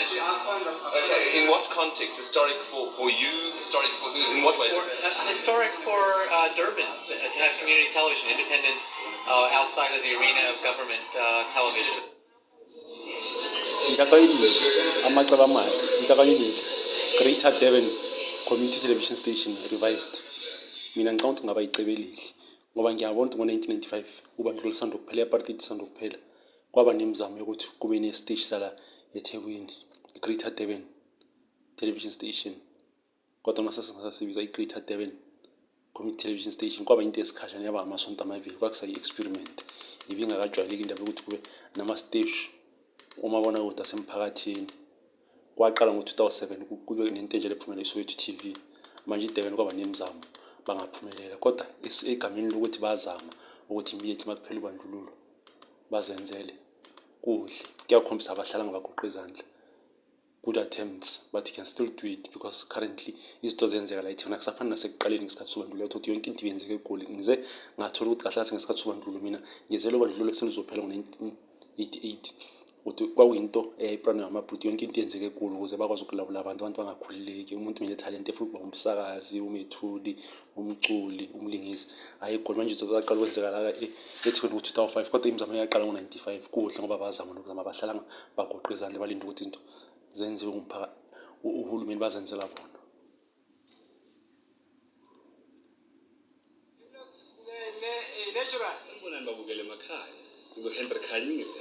Okay, in what context? Historic for you? Historic for in what way? Historic for Durban to have community television, independent, outside of the arena of government television. Greater Durban Community Television Station revived. Mina ngicabanga ukuthi ngaba yiqebelile ngoba ngiyabona ukuthi ngo-1995 ubandlululo lisanda kuphela, i-apartheid isanda kuphela, kwaba nemizamo yokuthi kube nesiteshi sala eThekwini, i-Greater Durban Television Station, kodwa masasingasasibiza i-Greater Durban Community Television Station. Kwaba into esikhashana, yaba amasonto amabili, kwakusayi-experiment. Ibingakajwayeleki indaba yokuthi kube namasiteshi omabonakude asemphakathini. Kwaqala ngo-2007 kube nento enje lephumela iSoweto TV. Manje iDurban kwaba nemizamo bangaphumelela, kodwa egameni lokuthi bazama ukuthi immediately makuphela ubandlululo bazenzele kuhle. Kuyakhombisa abahlala ngabagoqa izandla. Good attempts, but you can still do it because currently izinto zenzeka la eThekwini akusafani nasekuqaleni ngesikhathi sobandlululo. Ukuthi yonke into ibenzeke eGoli. Ngize ngathola ukuthi kahle kahle ngesikhathi sobandlululo mina ngizelo bandlululo selizophela ngo-1988 ukuthi kwakuyinto eyayiplanwe ngamabhuti, yonke into yenzeke eGoli ukuze bakwazi ukulawula abantu bangakhululeki. Umuntu ngetalent efuna ukuba umsakazi, umethuli, umculi, umlingisi, hayi eGoli. Manje izinto zaqala ukwenzeka la eThekwini ngo-2005, kodwa imizamo yaqala ngo-95. Kuhle ngoba bazama nokuzama, abahlala bagoqa izandla balinde ukuthi izinto zenziwe ngumphakathi, uhulumeni bazenzela bona. Ngibona babukele emakhaya ngoHenry Khanyile.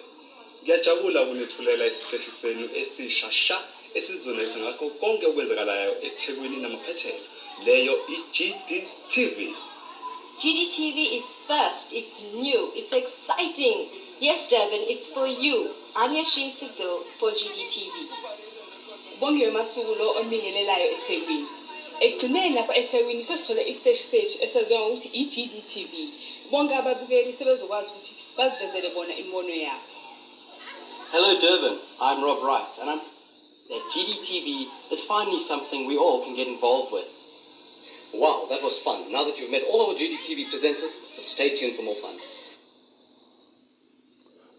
Ngiyajabula ukunethulela isiteshi senu esishasha esizonisa ngakho konke okwenzakalayo eThekwini namaphethelo. Leyo iGDTV. GDTV is first, it's new, it's exciting. Yes, Durban, it's for you. I'm Yashin Sugdo for GDTV. Bonke masuku lo omingelelayo eThekwini. Ekugcineni lapha eThekwini sesithole isiteshi sethu esaziwa ngokuthi iGDTV. Bonke ababukeli sebezokwazi ukuthi bazivezele bona imbono yabo. Hello Durban, I'm Rob Wright, and GDTV is finally something we all can get involved with. Wow, that was fun. Now that you've met all our GDTV presenters, so stay tuned for more fun.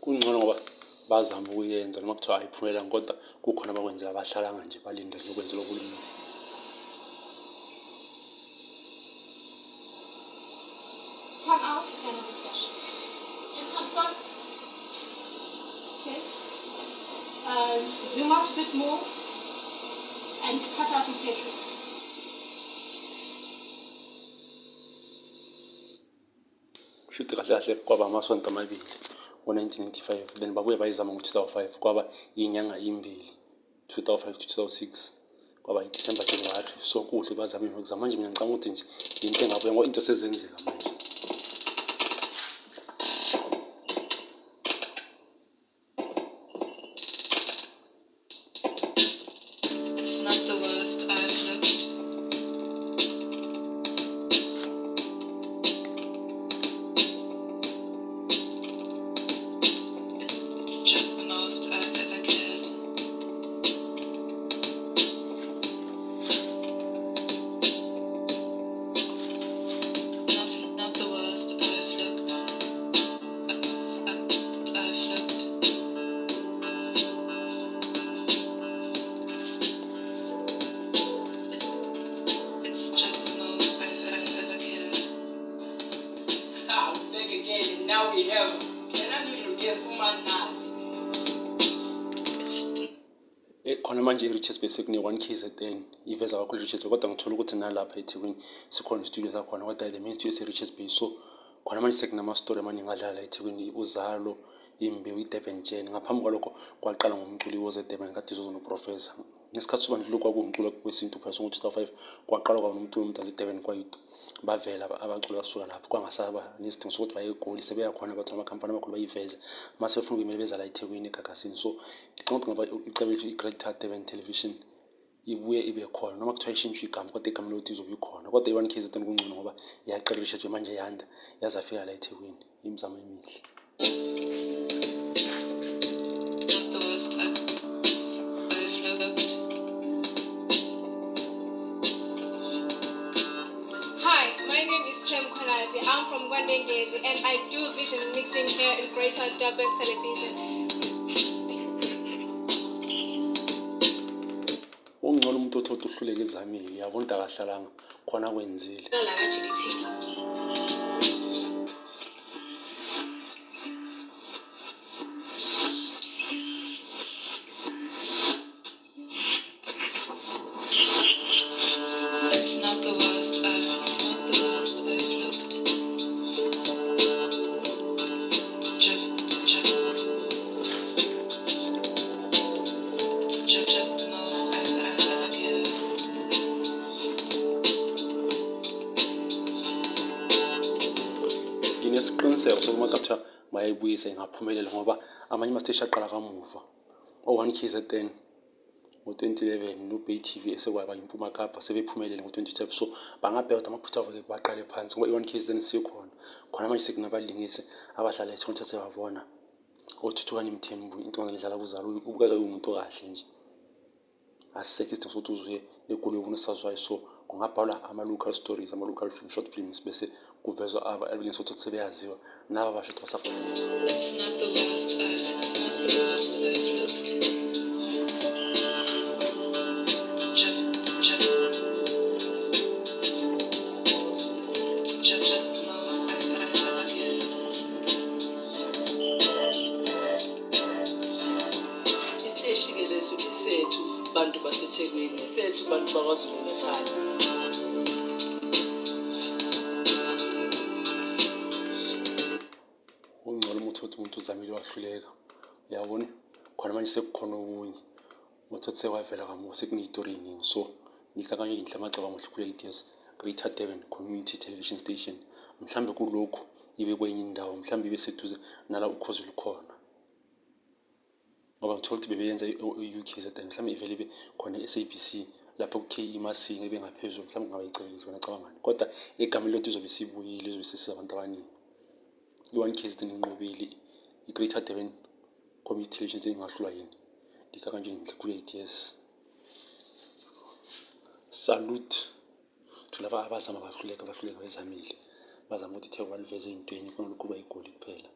Kungcono ngoba bazama ukuyenza noma kuthiwa ayiphumelela, kodwa kukhona abakwenzela abahlalanga nje balinde ukwenzalohulumeni. Come out and have a discussion. Just confirm. Okay. Zoom out a bit more and cut out his head. Shuthi kahle kahle kwaba amasonto amabili ngo-1995, then babuye bayizama ngo-2005, kwaba inyanga imbili, 2005 to 2006, kwaba iDecember January. So kuhle bazame nokuzama. Manje mina ngicabanga ukuthi nje into engabuye ngoba into sezenzeka manje. It's not the worst I've looked. It's just the most I've ever cared. Not the worst I've looked. I've looked. It's just the most I've ever cared. We're back again, and now we have an unusual guest, Umanati. Khona manje i-Richards Bay sekune 1KZN iveza kakhulu i-Richards Bay, kodwa ngithola ukuthi nalapha eThekwini sikhona i-studio zakhona, kodwa the main studio ese-Richards Bay. So khona manje sekunama-story amaningi adlala eThekwini, uZalo, Imbewu, iDurban Jane. Ngaphambi kwalokho kwaqala ngomculi woZedurban kaDizozo noProfessor. Ngesikhathi sobandlululo kwakuwumculo wesintu phela ngo-2005, kwaqala kwaba nomculo umdansi iDurban Kwaito. Bavela abaculi basuka lapho, kwangasaba nesidingo sokuthi baye eGoli, sebeya khona abantu amakhampani amakhulu bayiveze mase befuna ukuyimele beza la eThekwini eGagasini. So ngicabanga ukuthi ngaba icebo i-Greater Durban Television ibuye ibe khona, noma kuthiwa ishintshe igama kodwa igama lokuthi izobe ikhona. Kodwa i-1KZN kungcono ngoba iyaqala i-Richards Bay manje yanda yaze afika la eThekwini. Imizamo emihle. Not the worst I've looked. Hi, my name is Clem Kwalazi. I'm from Gwandengezi and I do vision mixing here in Greater Durban Television. umuntu othola uhluleke ezamile yabona into akahlalanga khona kwenzile. La GDTV. It's not the worst I've looked. Just the most I've ever given. Nginesiqiniseko sokuba kuthiwa mayayibuyise ingaphumelela ngoba amanye amasteshi aqala kamuva. O1 KZN ngo-2011 no-Bay TV esekwaba iMpuma Kapa sebephumelele ngo-2012, so bangabheka ukuthi amaphutha abo baqale phansi ngoba i-1 KZN sikhona khona manje sekunabalingisi abahlala eSikhonto sebabona oThuthukani Mthembu intombazane edlala kuzalo ubukeka umuntu okahle nje asisekho isidingo sokuthi uzuye eGoli unesazwayo, so kungabhalwa ama-local stories, ama-local film, short films bese kuvezwa abalingisi ukuthi sebeyaziwa naba basho ukuthi basafanele. It's not the worst I've looked. Just the most I've ever given. Isiteshi ke lesi sethu bantu baseThekwini sethu bantu bakwaZulu Natal. Ungcono umuthi othi umuntu uzamile wahluleka uyabona khona manje sekukhona okunye umuthi othi sekwavela kamuva sekuneyitori eyiningi, so nikakanye linhle amacaba amahle kule-ATS Greater Durban Community Television Station. Mhlambe kulokhu ibe kwenye indawo, mhlambe ibe seduze nala ukhozi lukhona ngoba ngithola ukuthi bebeyenza i-UKZN, mhlambe ivele ibe khona i-SABC lapho ku-KE Masinga ibe ngaphezulu, mhlambe kungaba yicebisi wena cabangani, kodwa igama lothu izobe isibuyile, izobe isisiza abantu abaningi. I-1 KZN inqobile, i-Greater Durban Community Television Station ingahlulwa yini, ndikakanje ngihle kule-ATS. Salute to laba abazama bahluleka bezamile bazama ukuthi itheko baliveze ey'ntweni khona lokhu kuba yiGoli kuphela.